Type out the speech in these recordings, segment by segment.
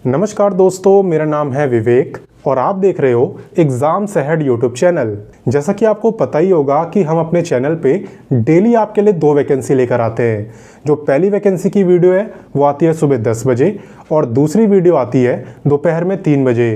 नमस्कार दोस्तों, मेरा नाम है विवेक और आप देख रहे हो एग्जाम्स अहेड यूट्यूब चैनल। जैसा कि आपको पता ही होगा कि हम अपने चैनल पे डेली आपके लिए 2 वैकेंसी लेकर आते हैं। जो पहली वैकेंसी की वीडियो है वो आती है सुबह 10 बजे और दूसरी वीडियो आती है दोपहर में 3 बजे।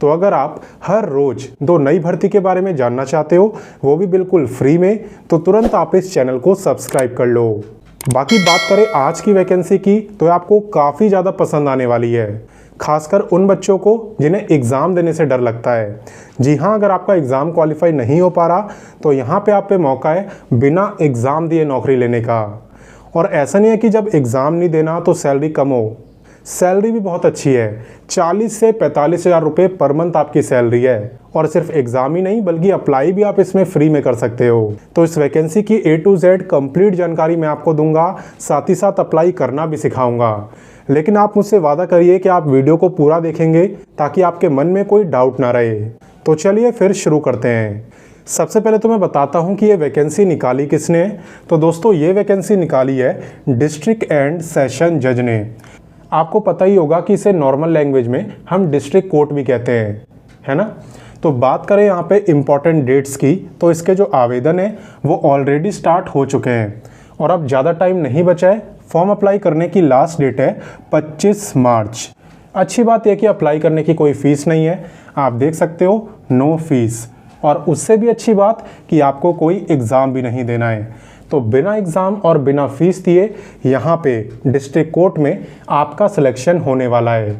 तो अगर आप हर रोज़ 2 नई भर्ती के बारे में जानना चाहते हो, वो भी बिल्कुल फ्री में, तो तुरंत आप इस चैनल को सब्सक्राइब कर लो। बाकी बात करें आज की वैकेंसी की, तो आपको काफ़ी ज़्यादा पसंद आने वाली है, खासकर उन बच्चों को जिन्हें एग्ज़ाम देने से डर लगता है। जी हाँ, अगर आपका एग्ज़ाम क्वालिफाई नहीं हो पा रहा तो यहाँ पे आप पे मौका है बिना एग्ज़ाम दिए नौकरी लेने का। और ऐसा नहीं है कि जब एग्ज़ाम नहीं देना तो सैलरी कम हो, सैलरी भी बहुत अच्छी है। 40 से 45 हज़ार रुपये पर मंथ आपकी सैलरी है। और सिर्फ एग्ज़ाम ही नहीं बल्कि अप्लाई भी आप इसमें फ्री में कर सकते हो। तो इस वैकेंसी की A to Z कंप्लीट जानकारी मैं आपको दूंगा, साथ ही साथ अप्लाई करना भी सिखाऊंगा। लेकिन आप मुझसे वादा करिए कि आप वीडियो को पूरा देखेंगे ताकि आपके मन में कोई डाउट ना रहे। तो चलिए फिर शुरू करते हैं। सबसे पहले तो मैं बताता हूं कि ये वैकेंसी निकाली किसने है। तो दोस्तों, ये वैकेंसी निकाली है डिस्ट्रिक्ट एंड सेशन जज ने। आपको पता ही होगा कि इसे नॉर्मल लैंग्वेज में हम डिस्ट्रिक्ट कोर्ट भी कहते हैं, है ना। तो बात करें यहाँ पे इम्पॉर्टेंट डेट्स की, तो इसके जो आवेदन है वो ऑलरेडी स्टार्ट हो चुके हैं और अब ज़्यादा टाइम नहीं बचा है। फॉर्म अप्लाई करने की लास्ट डेट है 25 मार्च। अच्छी बात यह कि अप्लाई करने की कोई फ़ीस नहीं है, आप देख सकते हो, नो फीस। और उससे भी अच्छी बात कि आपको कोई एग्ज़ाम भी नहीं देना है। तो बिना एग्ज़ाम और बिना फीस दिए यहाँ पे डिस्ट्रिक्ट कोर्ट में आपका सिलेक्शन होने वाला है।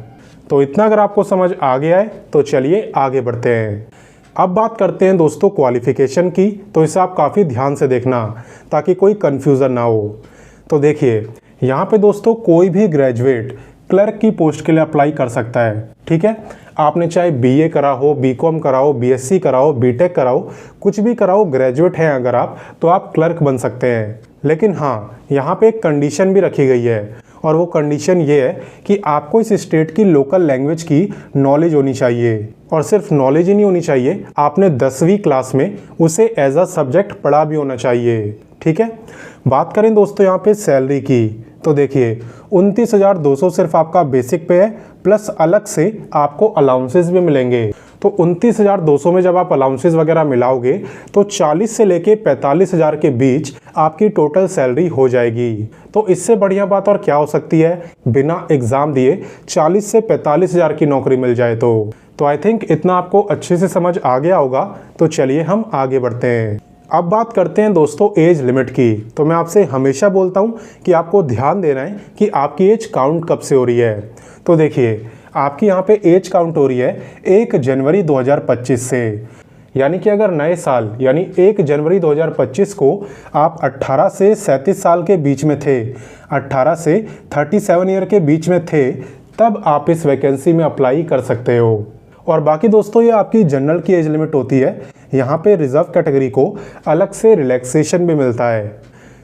तो इतना अगर आपको समझ आ गया है तो चलिए आगे बढ़ते हैं। अब बात करते हैं दोस्तों क्वालिफ़िकेशन की। तो इसे आप काफ़ी ध्यान से देखना ताकि कोई कन्फ्यूज़न ना हो। तो देखिए, यहाँ पे दोस्तों कोई भी ग्रेजुएट क्लर्क की पोस्ट के लिए अप्लाई कर सकता है, ठीक है। आपने चाहे BA करा हो, BCom कराओ, BSc कराओ, BTech कराओ, कुछ भी कराओ, ग्रेजुएट हैं अगर आप, तो आप क्लर्क बन सकते हैं। लेकिन हाँ, यहाँ पे एक कंडीशन भी रखी गई है और वो कंडीशन ये है कि आपको इस स्टेट की लोकल लैंग्वेज की नॉलेज होनी चाहिए। और सिर्फ नॉलेज ही नहीं होनी चाहिए, आपने 10वीं क्लास में उसे एज अ सब्जेक्ट पढ़ा भी होना चाहिए, ठीक है। बात करें दोस्तों यहाँ पे सैलरी की, तो देखिए 29,200 सिर्फ आपका बेसिक पे है, प्लस अलग से आपको अलाउंसेस भी मिलेंगे। तो 29,200 में जब आप अलाउंसेस वगैरह मिलाओगे तो 40 से लेके 45,000 के बीच आपकी टोटल सैलरी हो जाएगी। तो इससे बढ़िया बात और क्या हो सकती है, बिना एग्ज़ाम दिए 40 से 45,000 की नौकरी मिल जाए। तो आई थिंक इतना आपको अच्छे से समझ आ गया होगा। तो चलिए हम आगे बढ़ते हैं। अब बात करते हैं दोस्तों एज लिमिट की। तो मैं आपसे हमेशा बोलता हूँ कि आपको ध्यान देना है कि आपकी एज काउंट कब से हो रही है। तो देखिए, आपकी यहाँ पे एज काउंट हो रही है 1 जनवरी 2025 से। यानी कि अगर नए साल यानी 1 जनवरी 2025 को आप 18 से 37 साल के बीच में थे, 18 से 37 ईयर के बीच में थे, तब आप इस वैकेंसी में अप्लाई कर सकते हो। और बाकी दोस्तों, ये आपकी जनरल की एज लिमिट होती है। यहाँ पे रिजर्व कैटेगरी को अलग से रिलैक्सेशन भी मिलता है।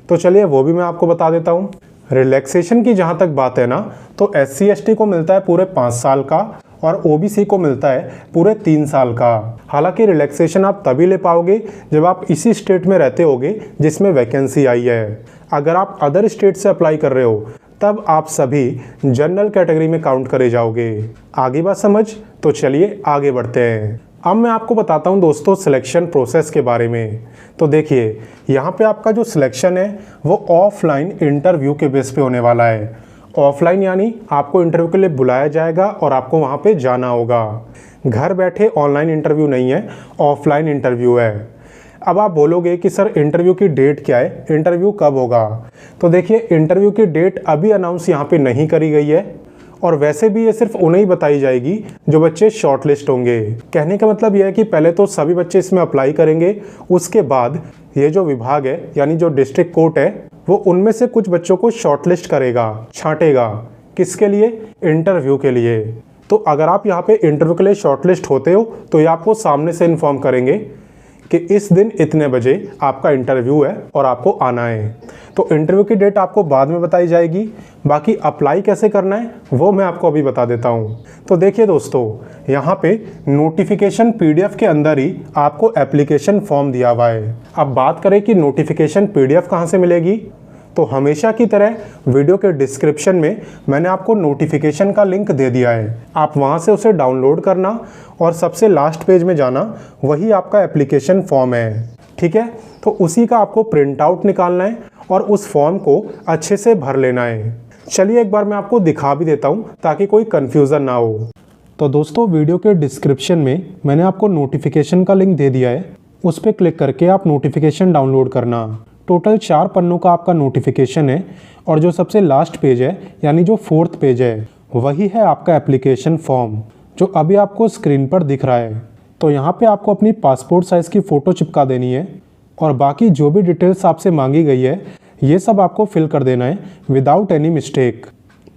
तो चलिए वो भी मैं आपको बता देता हूँ। रिलैक्सेशन की जहाँ तक बात है ना, तो SC ST को मिलता है पूरे 5 साल का और OBC को मिलता है पूरे 3 साल का। हालांकि रिलैक्सेशन आप तभी ले पाओगे जब आप इसी स्टेट में रहते होगे जिसमें वैकेंसी आई है। अगर आप अदर स्टेट से अप्लाई कर रहे हो तब आप सभी जनरल कैटेगरी में काउंट करे जाओगे। आगे बात समझ? तो चलिए आगे बढ़ते हैं। अब मैं आपको बताता हूं दोस्तों सिलेक्शन प्रोसेस के बारे में। तो देखिए, यहाँ पे आपका जो सिलेक्शन है वो ऑफलाइन इंटरव्यू के बेस पे होने वाला है। ऑफलाइन यानी आपको इंटरव्यू के लिए बुलाया जाएगा और आपको वहाँ पे जाना होगा। घर बैठे ऑनलाइन इंटरव्यू नहीं है, ऑफलाइन इंटरव्यू है। अब आप बोलोगे कि सर इंटरव्यू की डेट क्या है, इंटरव्यू कब होगा? तो देखिए, इंटरव्यू की डेट अभी अनाउंस यहाँ पे नहीं करी गई है और वैसे भी ये सिर्फ उन्हें ही बताई जाएगी जो बच्चे शॉर्टलिस्ट होंगे। कहने का मतलब यह है कि पहले तो सभी बच्चे इसमें अप्लाई करेंगे, उसके बाद ये जो विभाग है यानी जो डिस्ट्रिक्ट कोर्ट है वो उनमें से कुछ बच्चों को शॉर्टलिस्ट करेगा, छांटेगा। किसके लिए? इंटरव्यू के लिए। तो अगर आप यहाँ पे इंटरव्यू के लिए शॉर्टलिस्ट होते हो तो ये आपको सामने से इन्फॉर्म करेंगे कि इस दिन इतने बजे आपका इंटरव्यू है और आपको आना है। तो इंटरव्यू की डेट आपको बाद में बताई जाएगी। बाकी अप्लाई कैसे करना है वो मैं आपको अभी बता देता हूँ। तो देखिए दोस्तों, यहाँ पे नोटिफिकेशन PDF के अंदर ही आपको एप्लीकेशन फॉर्म दिया हुआ है। अब बात करें कि नोटिफिकेशन PDF कहाँ से मिलेगी, तो हमेशा की तरह वीडियो के डिस्क्रिप्शन में मैंने आपको नोटिफिकेशन का लिंक दे दिया है। आप वहां से उसे डाउनलोड करना और सबसे लास्ट पेज में जाना, वही आपका एप्लीकेशन फॉर्म है। ठीक है, तो उसी का आपको प्रिंट आउट निकालना है और उस फॉर्म को अच्छे से भर लेना है। चलिए एक बार मैं आपको दिखा भी देता हूँ ताकि कोई कन्फ्यूज़न ना हो। तो दोस्तों, वीडियो के डिस्क्रिप्शन में मैंने आपको नोटिफिकेशन का लिंक दे दिया है। उस पर क्लिक करके आप नोटिफिकेशन डाउनलोड करना। टोटल 4 पन्नों का आपका नोटिफिकेशन है और जो सबसे लास्ट पेज है, यानी जो 4th पेज है, वही है आपका एप्लीकेशन फॉर्म जो अभी आपको स्क्रीन पर दिख रहा है। तो यहाँ पे आपको अपनी पासपोर्ट साइज़ की फ़ोटो चिपका देनी है और बाकी जो भी डिटेल्स आपसे मांगी गई है ये सब आपको फिल कर देना है विदाउट एनी मिस्टेक।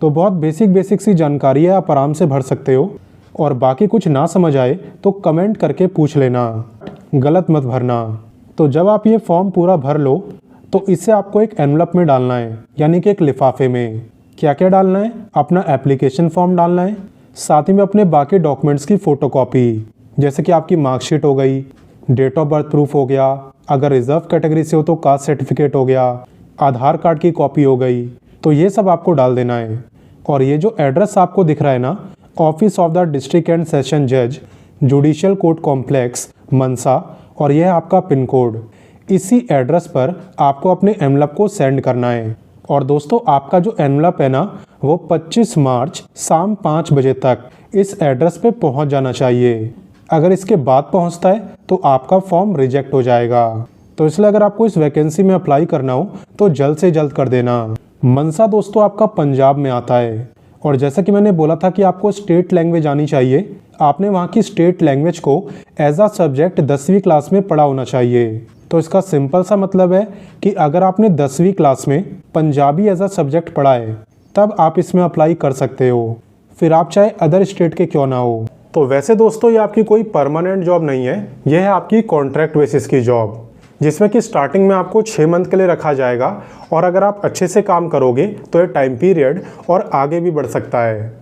तो बहुत बेसिक सी जानकारी है, आप आराम से भर सकते हो। और बाकी कुछ ना समझ आए तो कमेंट करके पूछ लेना, गलत मत भरना। तो जब आप ये फॉर्म पूरा भर लो तो इसे आपको एक एनवलप में डालना है, यानी कि एक लिफाफे में। क्या क्या डालना है? अपना एप्लीकेशन फॉर्म डालना है, साथ ही में अपने बाकी डॉक्यूमेंट्स की फ़ोटोकॉपी, जैसे कि आपकी मार्कशीट हो गई, डेट ऑफ बर्थ प्रूफ हो गया, अगर रिजर्व कैटेगरी से हो तो कास्ट सर्टिफिकेट हो गया, आधार कार्ड की कॉपी हो गई। तो ये सब आपको डाल देना है। और ये जो एड्रेस आपको दिख रहा है ना, office of the district and session जज, जुडिशियल कोर्ट कॉम्प्लेक्स, मनसा, और यह है आपका पिन कोड। इसी एड्रेस पर आपको अपने एनवलप को सेंड करना है। और दोस्तों, आपका जो एनवलप है ना, वो 25 मार्च शाम 5 बजे तक इस एड्रेस पे पहुंच जाना चाहिए। अगर इसके बाद पहुंचता है तो आपका फॉर्म रिजेक्ट हो जाएगा। तो इसलिए अगर आपको इस वैकेंसी में अप्लाई करना हो तो जल्द से जल्द कर देना। मनसा दोस्तों आपका पंजाब में आता है और जैसा कि मैंने बोला था कि आपको स्टेट लैंग्वेज आनी चाहिए, आपने वहाँ की स्टेट लैंग्वेज को एज अ सब्जेक्ट 10वीं क्लास में पढ़ा होना चाहिए। तो इसका सिंपल सा मतलब है कि अगर आपने 10वीं क्लास में पंजाबी एज अ सब्जेक्ट पढ़ा है तब आप इसमें अप्लाई कर सकते हो, फिर आप चाहे अदर स्टेट के क्यों ना हो। तो वैसे दोस्तों, ये आपकी कोई परमानेंट जॉब नहीं है, यह है आपकी कॉन्ट्रैक्ट बेसिस की जॉब, जिसमें कि स्टार्टिंग में आपको 6 मंथ के लिए रखा जाएगा और अगर आप अच्छे से काम करोगे तो ये टाइम पीरियड और आगे भी बढ़ सकता है,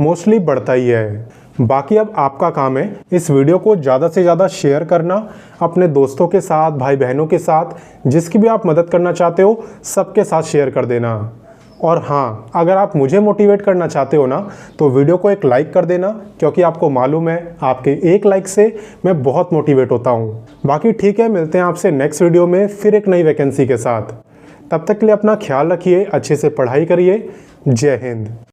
मोस्टली बढ़ता ही है। बाकी अब आपका काम है इस वीडियो को ज़्यादा से ज़्यादा शेयर करना अपने दोस्तों के साथ, भाई बहनों के साथ, जिसकी भी आप मदद करना चाहते हो सबके साथ शेयर कर देना। और हाँ, अगर आप मुझे मोटिवेट करना चाहते हो ना तो वीडियो को एक लाइक कर देना, क्योंकि आपको मालूम है आपके एक लाइक से मैं बहुत मोटिवेट होता हूँ। बाकी ठीक है, मिलते हैं आपसे नेक्स्ट वीडियो में फिर एक नई वैकेंसी के साथ। तब तक के लिए अपना ख्याल रखिए, अच्छे से पढ़ाई करिए। जय हिंद।